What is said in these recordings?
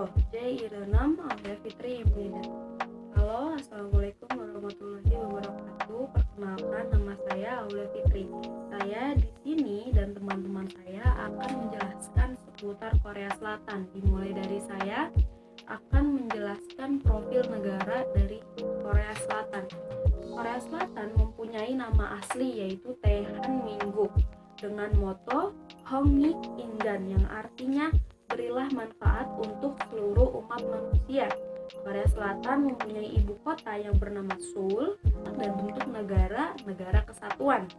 Halo, Jai Irenam, Aulia Fitri Imlida. Halo, Assalamualaikum warahmatullahi wabarakatuh. Perkenalkan, nama saya Aulia Fitri. Saya di sini dan teman-teman saya akan menjelaskan seputar Korea Selatan. Dimulai dari saya akan menjelaskan profil negara dari Korea Selatan. Korea Selatan mempunyai nama asli yaitu Taehan Mingguk dengan moto Hongik Ingan yang artinya berilah manfaat untuk seluruh umat manusia. Korea Selatan mempunyai ibu kota yang bernama Seoul dan bentuk negara kesatuan.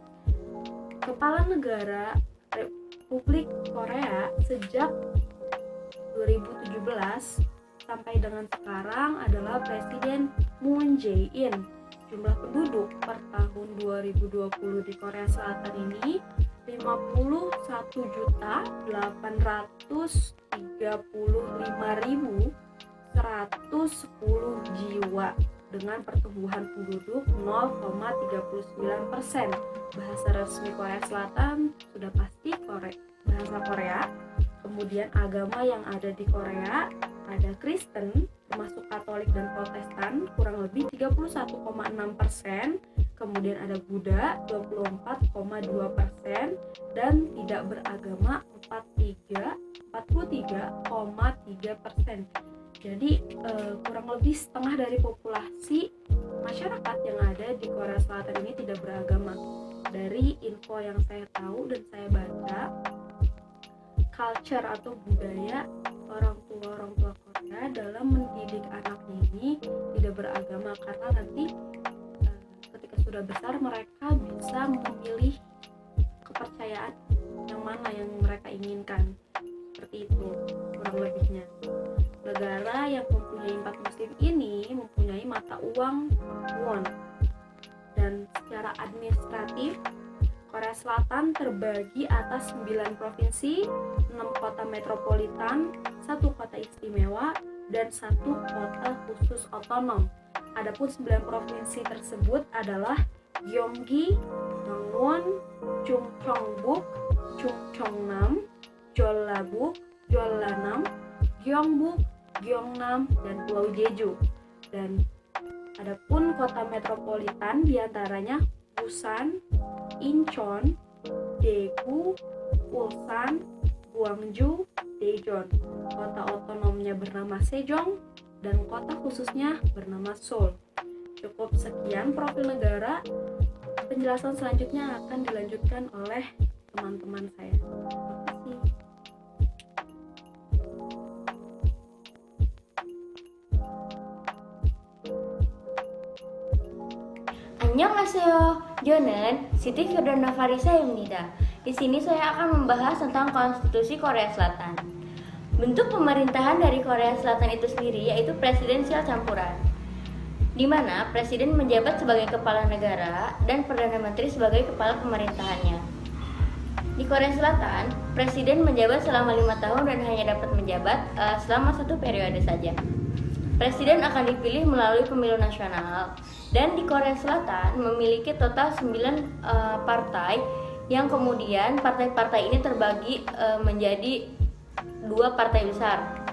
Kepala negara Republik Korea sejak 2017 sampai dengan sekarang adalah Presiden Moon Jae-in. Jumlah penduduk per tahun 2020 di Korea Selatan ini 51.835.110 jiwa dengan pertumbuhan penduduk 0,39%. Bahasa resmi Korea Selatan sudah pasti bahasa Korea. Kemudian agama yang ada di Korea ada Kristen, termasuk Katolik dan Protestan kurang lebih 31,6%. Kemudian ada Buddha 24,2% dan tidak beragama 43,3%. Jadi kurang lebih setengah dari populasi masyarakat yang ada di Korea Selatan ini tidak beragama. Dari info yang saya tahu dan saya baca, culture atau budaya orang tua Korea dalam mendidik anaknya ini tidak beragama, karena nanti ketika sudah besar mereka bisa memilih kepercayaan yang mana yang mereka inginkan. Seperti itu kurang lebihnya. Negara yang mempunyai 4 musim ini mempunyai mata uang won. Dan secara administratif Korea Selatan terbagi atas 9 provinsi, 6 kota metropolitan, 1 kota istimewa, dan 1 kota khusus otonom. Adapun 9 provinsi tersebut adalah Gyeonggi, Gangwon, Chungcheongbuk, Chungcheongnam, Jeollabuk, Jeollanam, Gyeongbuk, Gyeongnam, dan Pulau Jeju. Dan adapun kota metropolitan diantaranya Busan, Incheon, Daegu, Ulsan, Gwangju, Daejeon. Kota otonomnya bernama Sejong dan kota khususnya bernama Seoul. Cukup sekian profil negara. Penjelasan selanjutnya akan dilanjutkan oleh teman-teman saya. Terima kasih. Annyeonghaseyo, Jonen, Siti Firdana Farisa Yumnida. Di sini saya akan membahas tentang konstitusi Korea Selatan. Bentuk pemerintahan dari Korea Selatan itu sendiri yaitu presidensial campuran, di mana presiden menjabat sebagai kepala negara dan perdana menteri sebagai kepala pemerintahannya. Di Korea Selatan, presiden menjabat selama 5 tahun dan hanya dapat menjabat selama 1 periode saja. Presiden akan dipilih melalui pemilu nasional, dan di Korea Selatan memiliki total 9 partai yang kemudian partai-partai ini terbagi menjadi 2 partai besar,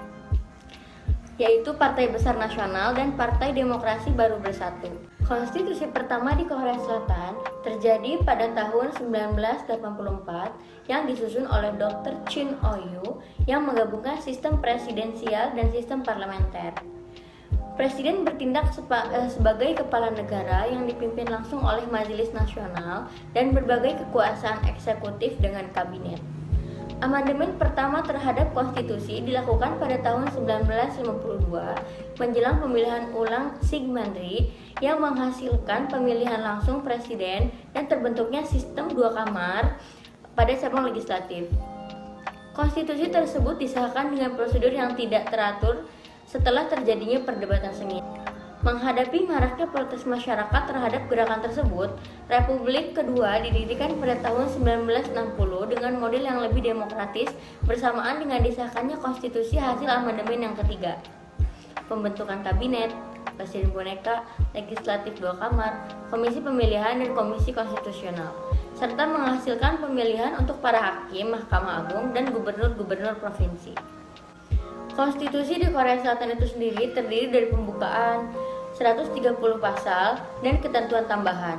yaitu Partai Besar Nasional dan Partai Demokrasi Baru Bersatu. Konstitusi pertama di Korea Selatan terjadi pada tahun 1984 yang disusun oleh Dr. Chin Oh-yu yang menggabungkan sistem presidensial dan sistem parlementer. Presiden bertindak sebagai kepala negara yang dipimpin langsung oleh Majelis Nasional dan berbagai kekuasaan eksekutif dengan kabinet. Amandemen pertama terhadap konstitusi dilakukan pada tahun 1952 menjelang pemilihan ulang Sigmanri yang menghasilkan pemilihan langsung presiden dan terbentuknya sistem 2 kamar pada cabang legislatif. Konstitusi tersebut disahkan dengan prosedur yang tidak teratur setelah terjadinya perdebatan sengit. Menghadapi maraknya protes masyarakat terhadap gerakan tersebut, Republik kedua didirikan pada tahun 1960 dengan model yang lebih demokratis bersamaan dengan disahkannya konstitusi hasil amandemen yang ketiga. Pembentukan kabinet, presiden boneka, legislatif 2 kamar, komisi pemilihan dan komisi konstitusional, serta menghasilkan pemilihan untuk para hakim, Mahkamah Agung, dan gubernur-gubernur provinsi. Konstitusi di Korea Selatan itu sendiri terdiri dari pembukaan 130 pasal dan ketentuan tambahan.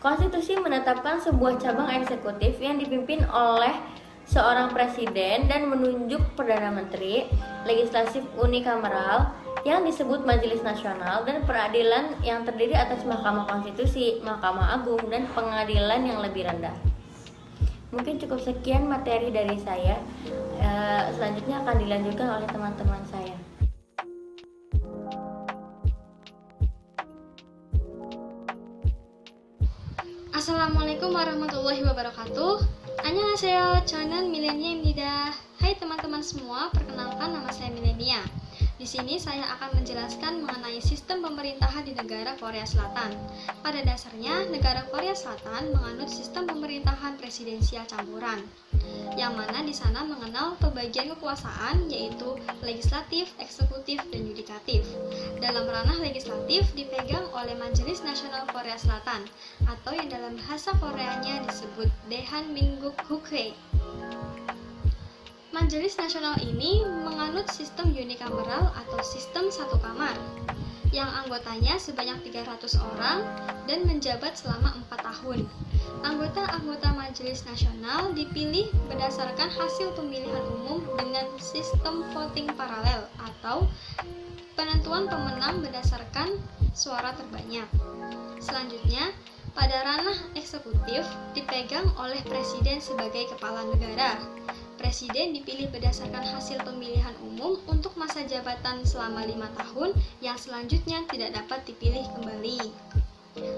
Konstitusi menetapkan sebuah cabang eksekutif yang dipimpin oleh seorang presiden dan menunjuk perdana menteri, legislatif unikameral yang disebut Majelis Nasional, dan peradilan yang terdiri atas Mahkamah Konstitusi, Mahkamah Agung, dan pengadilan yang lebih rendah. Mungkin cukup sekian materi dari saya. Selanjutnya akan dilanjutkan oleh teman-teman saya. Assalamualaikum warahmatullahi wabarakatuh. Annyeonghaseyo, 저는 밀레니아입니다. Hai teman-teman semua, perkenalkan nama saya Milenia. Di sini saya akan menjelaskan mengenai sistem pemerintahan di negara Korea Selatan. Pada dasarnya, negara Korea Selatan menganut sistem pemerintahan presidensial campuran, yang mana di sana mengenal pembagian kekuasaan yaitu legislatif, eksekutif, dan yudikatif. Dalam ranah legislatif dipegang oleh Majelis Nasional Korea Selatan atau yang dalam bahasa Koreanya disebut Daehanminguk-hukhae. Majelis Nasional ini menganut sistem unikameral atau sistem satu kamar, yang anggotanya sebanyak 300 orang dan menjabat selama 4 tahun. Anggota-anggota Majelis Nasional dipilih berdasarkan hasil pemilihan umum dengan sistem voting paralel atau penentuan pemenang berdasarkan suara terbanyak. Selanjutnya, pada ranah eksekutif dipegang oleh presiden sebagai kepala negara. Presiden dipilih berdasarkan hasil pemilihan umum untuk masa jabatan selama 5 tahun yang selanjutnya tidak dapat dipilih kembali.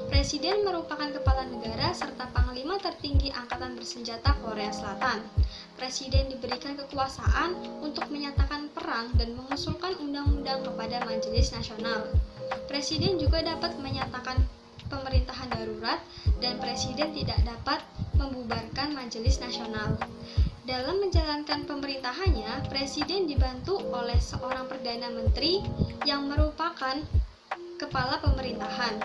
Presiden merupakan kepala negara serta panglima tertinggi Angkatan Bersenjata Korea Selatan. Presiden diberikan kekuasaan untuk menyatakan perang dan mengusulkan undang-undang kepada Majelis Nasional. Presiden juga dapat menyatakan pemerintahan darurat dan presiden tidak dapat membubarkan Majelis Nasional. Dalam menjalankan pemerintahannya, presiden dibantu oleh seorang perdana menteri yang merupakan kepala pemerintahan.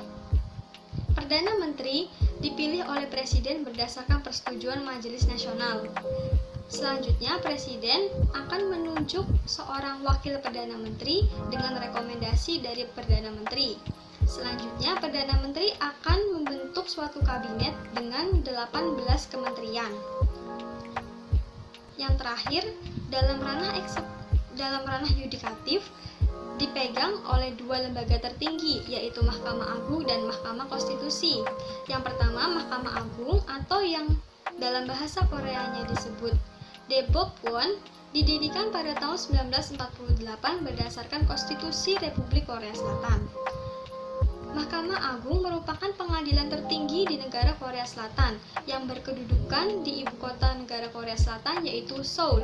Perdana menteri dipilih oleh presiden berdasarkan persetujuan Majelis Nasional. Selanjutnya, presiden akan menunjuk seorang wakil perdana menteri dengan rekomendasi dari perdana menteri. Selanjutnya, perdana menteri akan membentuk suatu kabinet dengan 18 kementerian. Yang terakhir, dalam ranah yudikatif dipegang oleh 2 lembaga tertinggi, yaitu Mahkamah Agung dan Mahkamah Konstitusi. Yang pertama, Mahkamah Agung atau yang dalam bahasa Koreanya disebut Daebopwon, didirikan pada tahun 1948 berdasarkan Konstitusi Republik Korea Selatan. Mahkamah Agung merupakan pengadilan tertinggi di negara Korea Selatan yang berkedudukan di ibu kota negara Korea Selatan yaitu Seoul.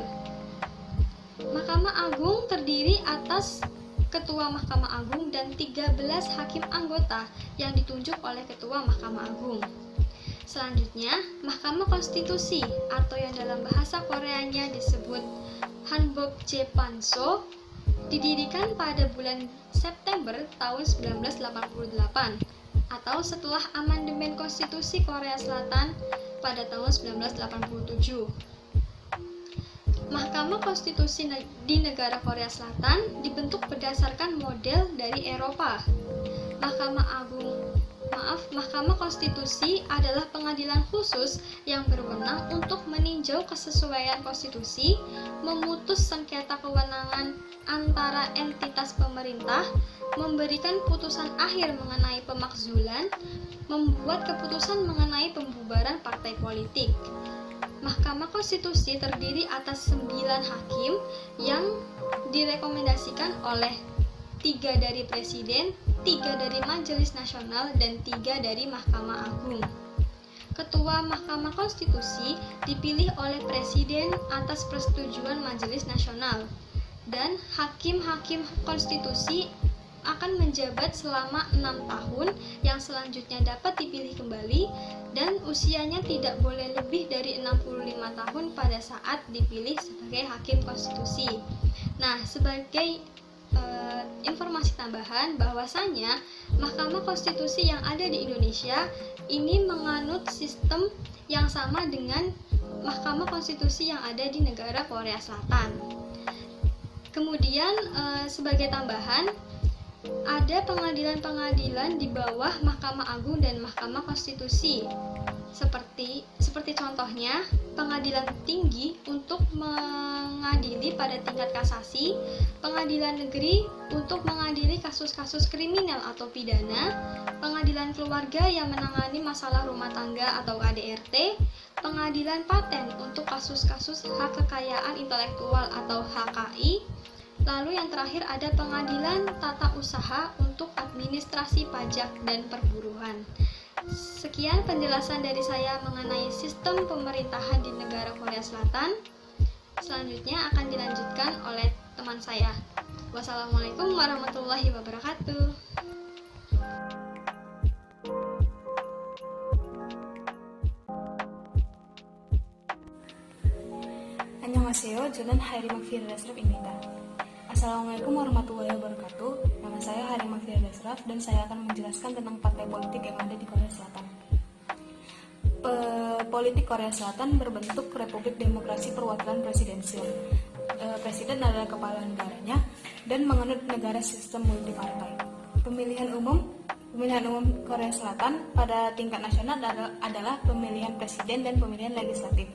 Mahkamah Agung terdiri atas Ketua Mahkamah Agung dan 13 hakim anggota yang ditunjuk oleh Ketua Mahkamah Agung. Selanjutnya, Mahkamah Konstitusi atau yang dalam bahasa Koreanya disebut Hanbokjepanso didirikan pada bulan September tahun 1988 atau setelah amandemen Konstitusi Korea Selatan pada tahun 1987. Mahkamah Konstitusi di negara Korea Selatan dibentuk berdasarkan model dari Eropa. Mahkamah Konstitusi adalah pengadilan khusus yang berwenang untuk meninjau kesesuaian konstitusi, memutus sengketa kewenangan antara entitas pemerintah, memberikan putusan akhir mengenai pemakzulan, membuat keputusan mengenai pembubaran partai politik. Mahkamah Konstitusi terdiri atas 9 hakim yang direkomendasikan oleh 3 dari Presiden, 3 dari Majelis Nasional, dan 3 dari Mahkamah Agung. Ketua Mahkamah Konstitusi dipilih oleh Presiden atas persetujuan Majelis Nasional, dan hakim-hakim konstitusi akan menjabat selama 6 tahun yang selanjutnya dapat dipilih kembali dan usianya tidak boleh lebih dari 65 tahun pada saat dipilih sebagai hakim konstitusi. Nah, sebagai informasi tambahan bahwasanya Mahkamah Konstitusi yang ada di Indonesia ini menganut sistem yang sama dengan Mahkamah Konstitusi yang ada di negara Korea Selatan. Kemudian sebagai tambahan, ada pengadilan-pengadilan di bawah Mahkamah Agung dan Mahkamah Konstitusi. Seperti contohnya, pengadilan tinggi untuk mengadili pada tingkat kasasi, pengadilan negeri untuk mengadili kasus-kasus kriminal atau pidana, pengadilan keluarga yang menangani masalah rumah tangga atau KDRT, pengadilan paten untuk kasus-kasus hak kekayaan intelektual atau HKI. Lalu yang terakhir ada pengadilan tata usaha untuk administrasi pajak dan perburuan. Sekian penjelasan dari saya mengenai sistem pemerintahan di negara Korea Selatan. Selanjutnya akan dilanjutkan oleh teman saya. Wassalamualaikum warahmatullahi wabarakatuh. Annyeonghaseyo, 저는 하이리 막피르 레스랍입니다. Assalamualaikum warahmatullahi wabarakatuh. Nama saya Hari Makfir Desraf dan saya akan menjelaskan tentang partai politik yang ada di Korea Selatan. Politik Korea Selatan berbentuk Republik Demokrasi Perwakilan Presidensial. Presiden adalah kepala negaranya dan menganut negara sistem multipartai. Pemilihan umum Korea Selatan pada tingkat nasional adalah pemilihan presiden dan pemilihan legislatif.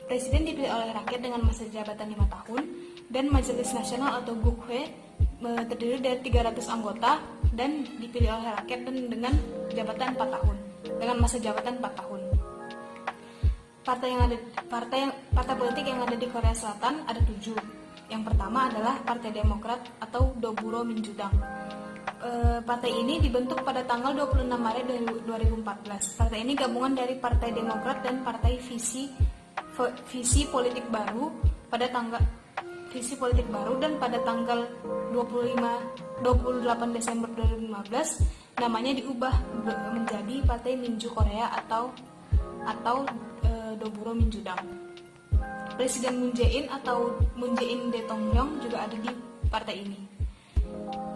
Presiden dipilih oleh rakyat dengan masa jabatan 5 tahun dan Majelis Nasional atau Gukhoe terdiri dari 300 anggota dan dipilih oleh rakyat dan dengan jabatan 4 tahun dengan masa jabatan 4 tahun. Partai politik yang ada di Korea Selatan ada 7. Yang pertama adalah Partai Demokrat atau Doburo Minjudang. Partai ini dibentuk pada tanggal 26 Maret 2014. Partai ini gabungan dari Partai Demokrat dan Partai Visi Politik Baru dan pada tanggal 28 Desember 2015 namanya diubah menjadi Partai Minju Korea atau Doburo Minjudang. Presiden Moon Jae-in atau Moon Jae-in Dae-tong-ryong juga ada di partai ini.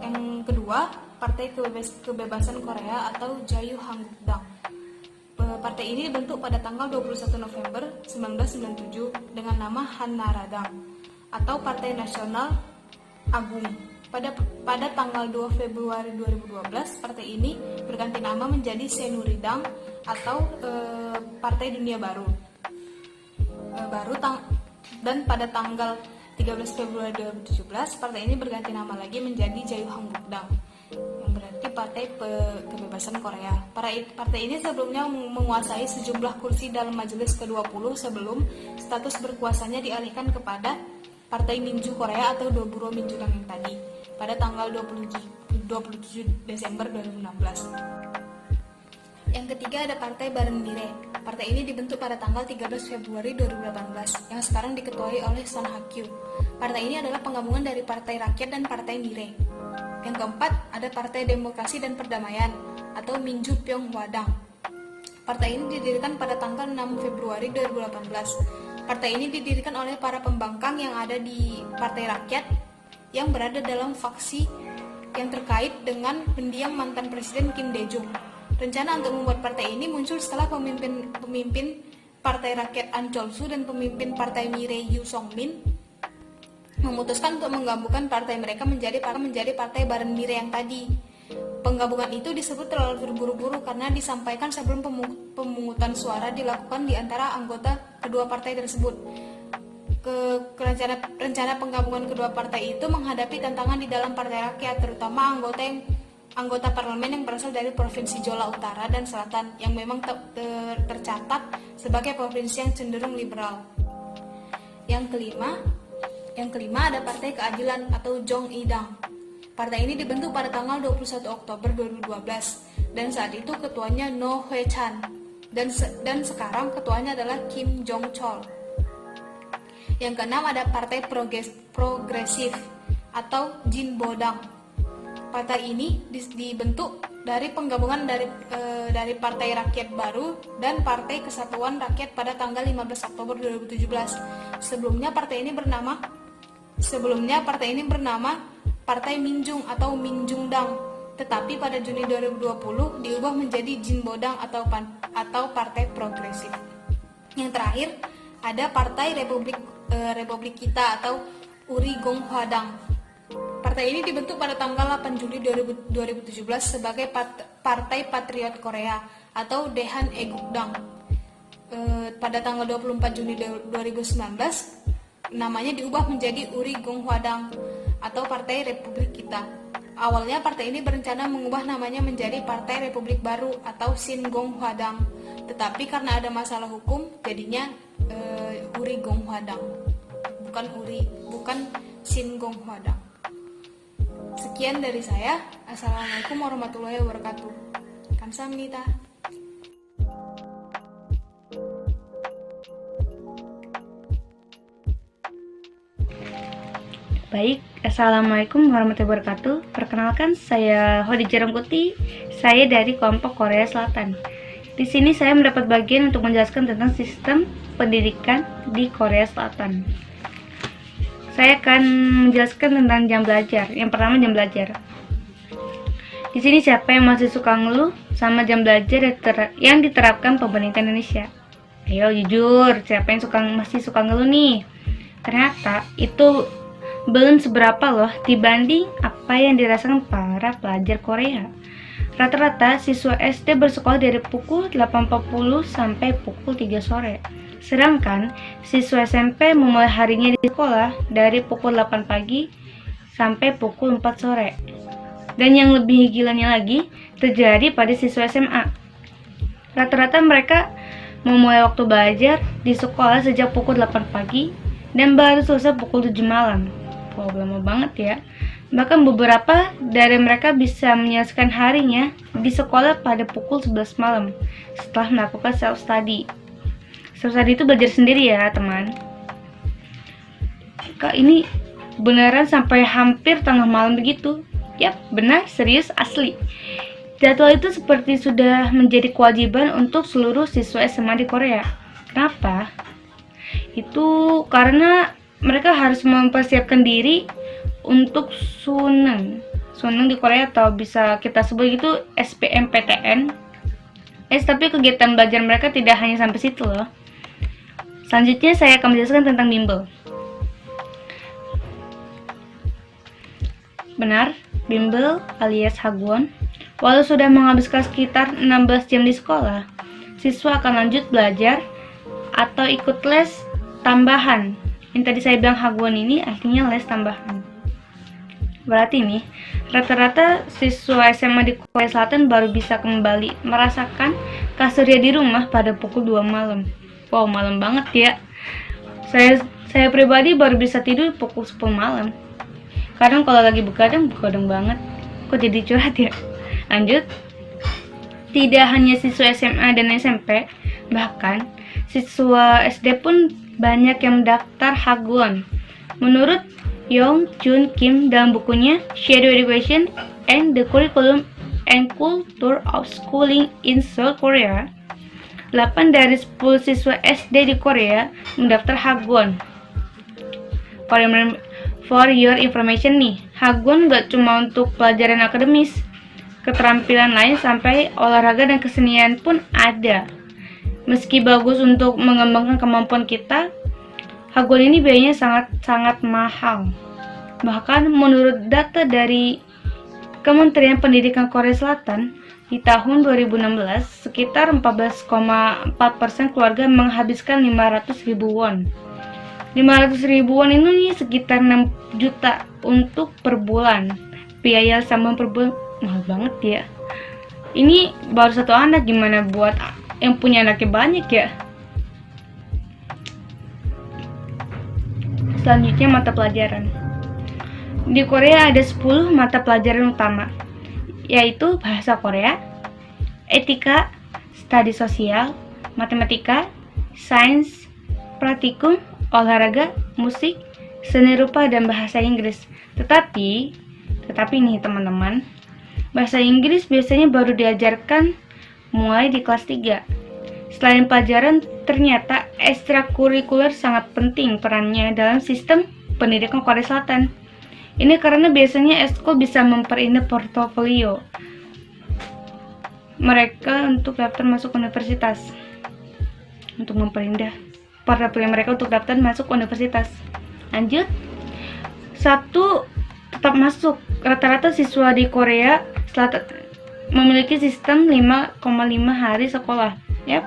Yang kedua, Partai Kebebasan Korea atau Jayu-Hanguk-dang. Partai ini dibentuk pada tanggal 21 November 1997 dengan nama Hannaradang atau Partai Nasional Agung. Pada tanggal 2 Februari 2012, partai ini berganti nama menjadi Senuridang atau Partai Dunia Baru. Dan pada tanggal 13 Februari 2017, partai ini berganti nama lagi menjadi Jayu-Hanguk-dang, yang berarti Partai Kebebasan Korea. Partai ini sebelumnya menguasai sejumlah kursi dalam Majelis ke-20 sebelum status berkuasanya dialihkan kepada Partai Minju Korea atau Doburo Minjudang yang tadi pada tanggal 27 Desember 2016. Yang ketiga ada Partai Bareunmirae. Partai ini dibentuk pada tanggal 13 Februari 2018 yang sekarang diketuai oleh Son Ha-kyu. Partai ini adalah penggabungan dari Partai Rakyat dan Partai Mirae. Yang keempat ada Partai Demokrasi dan Perdamaian atau Minju Pyeonghwadang. Partai ini didirikan pada tanggal 6 Februari 2018. Partai ini didirikan oleh para pembangkang yang ada di Partai Rakyat yang berada dalam faksi yang terkait dengan pendiam mantan Presiden Kim Dae-jung. Rencana untuk membuat partai ini muncul setelah pemimpin Partai Rakyat An Chol-soo dan pemimpin Partai Mirae Yoo Song-min memutuskan untuk menggabungkan partai mereka menjadi Partai Bareunmirae yang tadi. Penggabungan itu disebut terlalu terburu-buru karena disampaikan sebelum pemungutan suara dilakukan di antara anggota kedua partai tersebut. Rencana penggabungan kedua partai itu menghadapi tantangan di dalam Partai Rakyat, terutama anggota parlemen yang berasal dari Provinsi Jeolla Utara dan Selatan yang memang tercatat sebagai provinsi yang cenderung liberal. Yang kelima ada Partai Keadilan atau Jong-idang. Partai ini dibentuk pada tanggal 21 Oktober 2012 dan saat itu ketuanya No Hwae-chan dan sekarang ketuanya adalah Kim Jong-chol. Yang keenam ada Partai Progresif atau Jinbodang. Partai ini dibentuk dari penggabungan dari Partai Rakyat Baru dan Partai Kesatuan Rakyat pada tanggal 15 Oktober 2017. Sebelumnya partai ini bernama Partai Minjung atau Minjungdang, tetapi pada Juni 2020 diubah menjadi Jinbodang atau Partai Progresif. Yang terakhir ada Partai Republik Kita atau Uri Gong Hwadang. Partai ini dibentuk pada tanggal 8 Juli 2017 sebagai Partai Patriot Korea atau Daehan Egukdang. Pada tanggal 24 Juni 2019, namanya diubah menjadi Uri Gong Hwadang atau Partai Republik Kita. Awalnya partai ini berencana mengubah namanya menjadi Partai Republik Baru atau Sin Gong Hwadang. Tetapi karena ada masalah hukum, jadinya Uri Gong Hwadang. Bukan Sin Gong Hwadang. Sekian dari saya. Assalamualaikum warahmatullahi wabarakatuh. Kamsahamnida. Baik, Assalamualaikum warahmatullahi wabarakatuh. Perkenalkan, saya Khadijah Rangkuti. Saya dari kelompok Korea Selatan. Di sini saya mendapat bagian untuk menjelaskan tentang sistem pendidikan di Korea Selatan. Saya akan menjelaskan tentang jam belajar. Yang pertama, jam belajar. Di sini siapa yang masih suka ngeluh sama jam belajar yang diterapkan pemerintah Indonesia? Ayo jujur, siapa yang masih suka ngeluh nih? Ternyata itu belum seberapa loh dibanding apa yang dirasakan para pelajar Korea. Rata-rata siswa SD bersekolah dari pukul 8.40 sampai pukul 3 sore. Sedangkan siswa SMP memulai harinya di sekolah dari pukul 8 pagi sampai pukul 4 sore. Dan yang lebih gilanya lagi terjadi pada siswa SMA. Rata-rata mereka memulai waktu belajar di sekolah sejak pukul 8 pagi dan baru selesai pukul 7 malam. Lama banget ya. Bahkan beberapa dari mereka bisa menyelesaikan harinya di sekolah pada pukul 11 malam setelah melakukan self-study. Self-study itu belajar sendiri ya teman. Kak, ini beneran sampai hampir tengah malam begitu? Yap, benar, serius, asli. Jadwal itu seperti sudah menjadi kewajiban untuk seluruh siswa SMA di Korea. Kenapa? Itu karena mereka harus mempersiapkan diri untuk Suneung di Korea, atau bisa kita sebut itu SBMPTN. Tapi kegiatan belajar mereka tidak hanya sampai situ loh. Selanjutnya saya akan menjelaskan tentang bimbel. Benar, bimbel alias hagwon, walau sudah menghabiskan sekitar 16 jam di sekolah, siswa akan lanjut belajar atau ikut les tambahan. Yang tadi saya bilang hagwon ini artinya les tambahan. Berarti nih, rata-rata siswa SMA di Korea Selatan baru bisa kembali merasakan kasurnya di rumah pada pukul 2 malam. Wow, malam banget ya. Saya pribadi baru bisa tidur pukul 10 malam. Kadang kalau lagi begadang banget. Kok jadi curhat ya? Lanjut. Tidak hanya siswa SMA dan SMP, bahkan siswa SD pun banyak yang mendaftar hagwon. Menurut Yong Jun Kim dalam bukunya Shadow Education and the Curriculum and Culture of Schooling in South Korea, 8 dari 10 siswa SD di Korea mendaftar hagwon. For your information nih, hagwon gak cuma untuk pelajaran akademis, keterampilan lain sampai olahraga dan kesenian pun ada. Meski bagus untuk mengembangkan kemampuan kita, hagwon ini biayanya sangat mahal. Bahkan menurut data dari Kementerian Pendidikan Korea Selatan, di tahun 2016, sekitar 14,4% keluarga menghabiskan 500.000 won. 500.000 won ini sekitar 6 juta untuk per bulan. Biaya sambung per bulan mahal banget ya. Ini baru satu anak, gimana buat yang punya anaknya banyak ya? Selanjutnya mata pelajaran. Di Korea ada 10 mata pelajaran utama, yaitu bahasa Korea, etika, studi sosial, matematika, sains, praktikum, olahraga, musik, seni rupa, dan bahasa Inggris. Tetapi nih teman-teman, bahasa Inggris biasanya baru diajarkan mulai di kelas 3. Selain pelajaran, ternyata ekstrakurikuler sangat penting perannya dalam sistem pendidikan Korea Selatan. Ini karena biasanya ekskul bisa memperindah portofolio mereka untuk daftar masuk universitas. Untuk memperindah portofolio mereka untuk daftar masuk universitas. Lanjut, satu tetap masuk. Rata-rata siswa di Korea Selatan memiliki sistem 5,5 hari sekolah. Yap.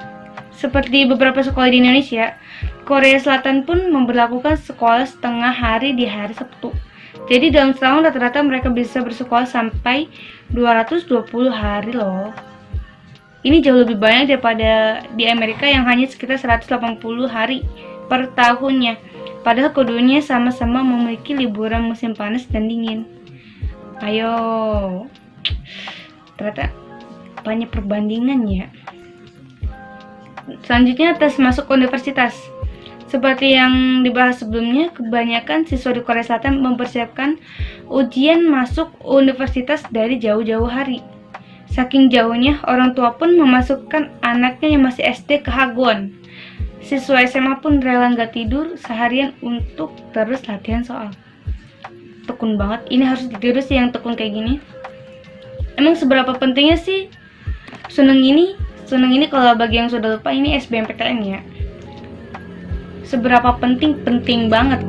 Seperti beberapa sekolah di Indonesia, Korea Selatan pun memberlakukan sekolah setengah hari di hari Sabtu. Jadi dalam setahun rata-rata mereka bisa bersekolah sampai 220 hari loh. Ini jauh lebih banyak daripada di Amerika yang hanya sekitar 180 hari per tahunnya. Padahal keduanya sama-sama memiliki liburan musim panas dan dingin. Ayo, ternyata banyak perbandingan ya. Selanjutnya, tes masuk universitas. Seperti yang dibahas sebelumnya, kebanyakan siswa di Korea Selatan mempersiapkan ujian masuk universitas dari jauh-jauh hari. Saking jauhnya, orang tua pun memasukkan anaknya yang masih SD ke Hagwon. Siswa SMA pun rela nggak tidur seharian untuk terus latihan soal. Tekun banget, ini harus ditiru sih yang tekun kayak gini. Emang seberapa pentingnya sih Suneng ini? Suneng ini kalau bagi yang sudah lupa, ini SBMPTN ya. Seberapa penting? Penting banget.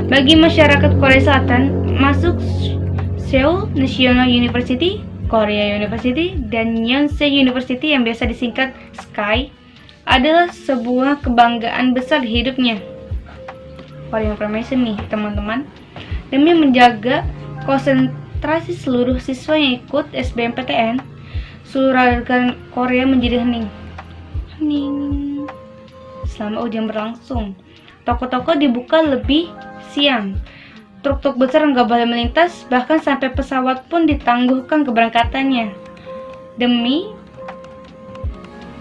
Bagi masyarakat Korea Selatan, masuk Seoul National University, Korea University, dan Yonsei University yang biasa disingkat SKY adalah sebuah kebanggaan besar di hidupnya. For information nih teman-teman, demi menjaga konsentrasi seluruh siswa yang ikut SBMPTN, seluruh warga Korea menjadi hening selama ujian berlangsung. Toko-toko dibuka lebih siang, truk-truk besar nggak boleh melintas, bahkan sampai pesawat pun ditangguhkan keberangkatannya demi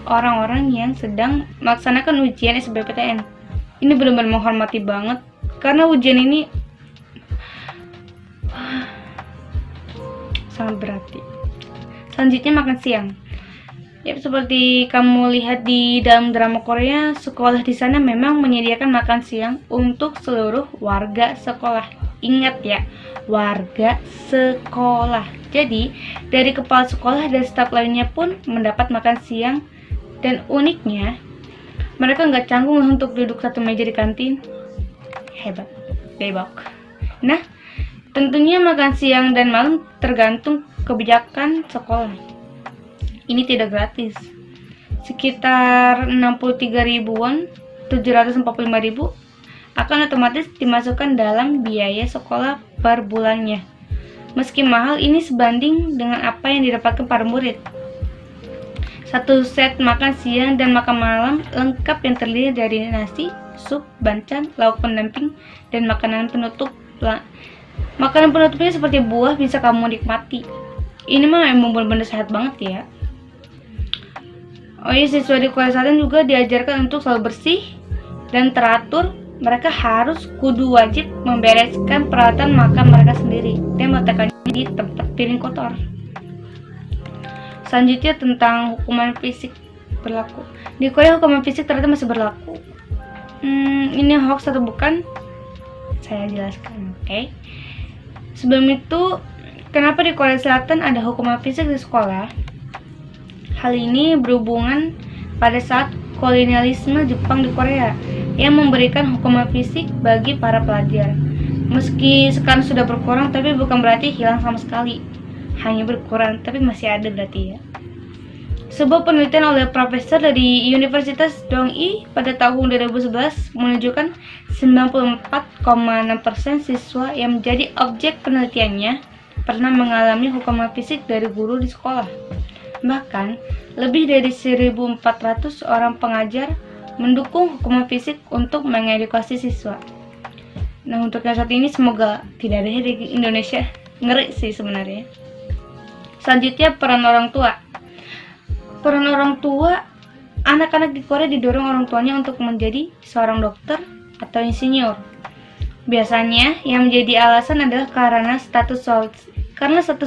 orang-orang yang sedang melaksanakan ujian SBMPTN. Ini benar-benar menghormati banget, karena ujian ini sangat berarti. Selanjutnya, makan siang. Ya, seperti kamu lihat di dalam drama Korea, sekolah di sana memang menyediakan makan siang untuk seluruh warga sekolah. Ingat ya, warga sekolah. Jadi, dari kepala sekolah dan staf lainnya pun mendapat makan siang. Dan uniknya, mereka nggak canggung untuk duduk satu meja di kantin. Hebat, Daebak. Nah, tentunya makan siang dan malam tergantung kebijakan sekolah. Ini tidak gratis. Sekitar 63.000 won, 745.000 akan otomatis dimasukkan dalam biaya sekolah per bulannya. Meski mahal, ini sebanding dengan apa yang didapatkan para murid. Satu set makan siang dan makan malam lengkap yang terdiri dari nasi, sup, banchan, lauk pendamping, dan makanan penutup. Makanan penutupnya seperti buah bisa kamu nikmati. Ini mah emang bener-bener sehat banget ya. Oh iya, siswa di Korea Selatan juga diajarkan untuk selalu bersih dan teratur. Mereka harus kudu wajib membereskan peralatan makan mereka sendiri dan meletakkannya di tempat piring kotor. Selanjutnya, tentang hukuman fisik berlaku. Di Korea hukuman fisik ternyata masih berlaku. Ini hoax atau bukan? Saya jelaskan, oke? Sebelum itu, kenapa di Korea Selatan ada hukuman fisik di sekolah? Hal ini berhubungan pada saat kolonialisme Jepang di Korea yang memberikan hukuman fisik bagi para pelajar. Meski sekarang sudah berkurang, tapi bukan berarti hilang sama sekali. Hanya berkurang, tapi masih ada berarti ya. Sebuah penelitian oleh profesor dari Universitas Donghae pada tahun 2011 menunjukkan 94,6% siswa yang menjadi objek penelitiannya pernah mengalami hukuman fisik dari guru di sekolah. Bahkan, lebih dari 1.400 orang pengajar mendukung hukuman fisik untuk mengedukasi siswa. Nah, untuk yang saat ini semoga tidak ada di Indonesia. Ngeri sih sebenarnya. Selanjutnya, peran orang tua. Peran orang tua, anak-anak di Korea didorong orang tuanya untuk menjadi seorang dokter atau insinyur. Biasanya, yang menjadi alasan adalah karena status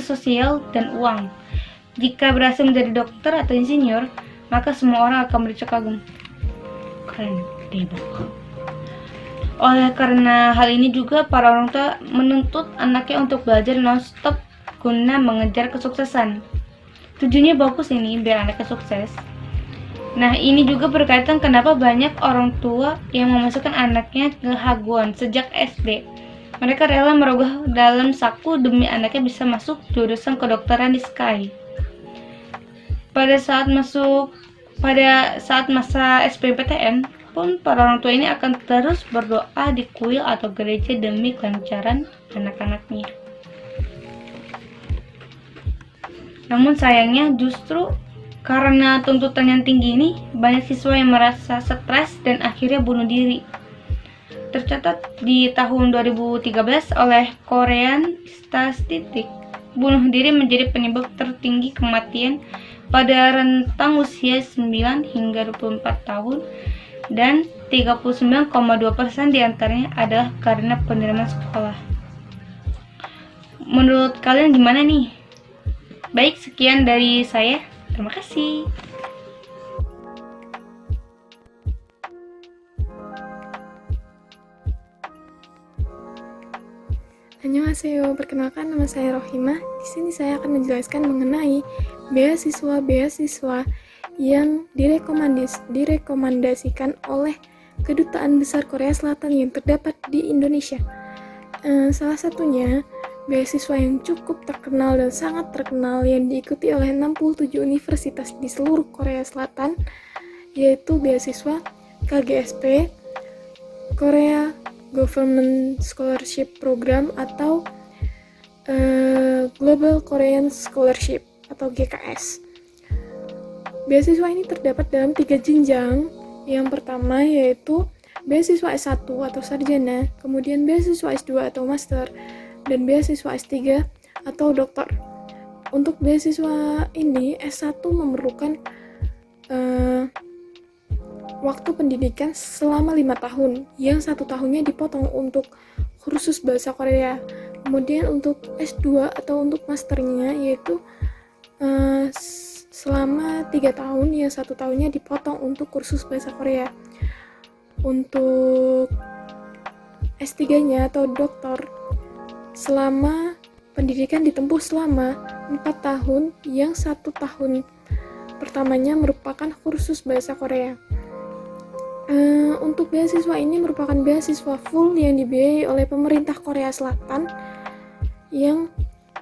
sosial dan uang. Jika berhasil menjadi dokter atau insinyur, maka semua orang akan berdecak kagum. Keren, Debak. Oleh karena hal ini juga, para orang tua menuntut anaknya untuk belajar non-stop guna mengejar kesuksesan. Tujuannya bagus ini, biar anaknya sukses. Nah, ini juga berkaitan kenapa banyak orang tua yang memasukkan anaknya ke Hagwon sejak SD. Mereka rela merogoh dalam saku demi anaknya bisa masuk jurusan kedokteran di SKY. Pada saat masa SBMPTN pun para orang tua ini akan terus berdoa di kuil atau gereja demi kelancaran anak-anaknya. Namun sayangnya justru karena tuntutan yang tinggi ini, banyak siswa yang merasa stres dan akhirnya bunuh diri. Tercatat di tahun 2013 oleh Korean Statistics, bunuh diri menjadi penyebab tertinggi kematian pada rentang usia 9 hingga 24 tahun dan 39,2% diantaranya adalah karena penerimaan sekolah. Menurut kalian gimana nih? Baik, sekian dari saya. Terima kasih. Annyeonghaseyo, perkenalkan nama saya Rohimah. Di sini saya akan menjelaskan mengenai beasiswa-beasiswa yang direkomendasikan oleh Kedutaan Besar Korea Selatan yang terdapat di Indonesia. Salah satunya beasiswa yang cukup terkenal dan sangat terkenal yang diikuti oleh 67 universitas di seluruh Korea Selatan, yaitu beasiswa KGSP, Korea Government Scholarship Program atau Global Korean Scholarship atau GKS. Beasiswa ini terdapat dalam 3 jenjang. Yang pertama yaitu beasiswa S1 atau sarjana, kemudian beasiswa S2 atau master, dan beasiswa S3 atau doktor. Untuk beasiswa ini S1 memerlukan waktu pendidikan selama 5 tahun, yang 1 tahunnya dipotong untuk kursus bahasa Korea. Kemudian untuk S2 atau untuk masternya yaitu selama 3 tahun, yang 1 tahunnya dipotong untuk kursus bahasa Korea. Untuk S3-nya atau doktor, selama pendidikan ditempuh selama 4 tahun, yang 1 tahun pertamanya merupakan kursus bahasa Korea. Untuk beasiswa ini merupakan beasiswa full yang dibiayai oleh pemerintah Korea Selatan, yang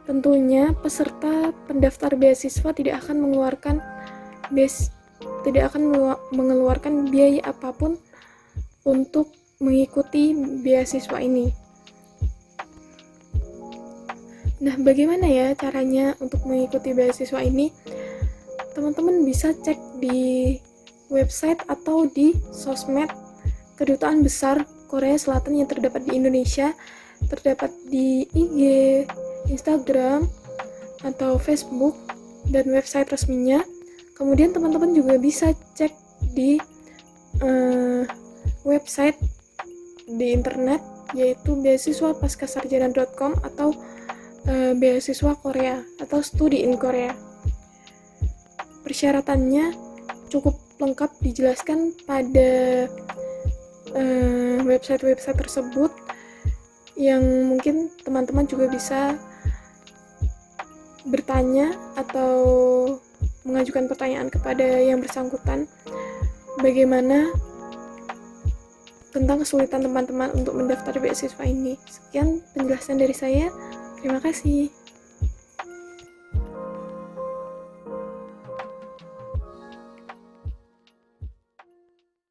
tentunya peserta pendaftar beasiswa tidak akan mengeluarkan biaya apapun untuk mengikuti beasiswa ini. Nah, bagaimana ya caranya untuk mengikuti beasiswa ini? Teman-teman bisa cek di website atau di sosmed Kedutaan Besar Korea Selatan yang terdapat di Indonesia, terdapat di IG, Instagram, atau Facebook, dan website resminya. Kemudian teman-teman juga bisa cek di website di internet, yaitu beasiswapaskasarjana.com atau beasiswa Korea atau studi in Korea. Persyaratannya cukup lengkap dijelaskan pada website-website tersebut, yang mungkin teman-teman juga bisa bertanya atau mengajukan pertanyaan kepada yang bersangkutan bagaimana tentang kesulitan teman-teman untuk mendaftar beasiswa ini. Sekian penjelasan dari saya. Terima kasih.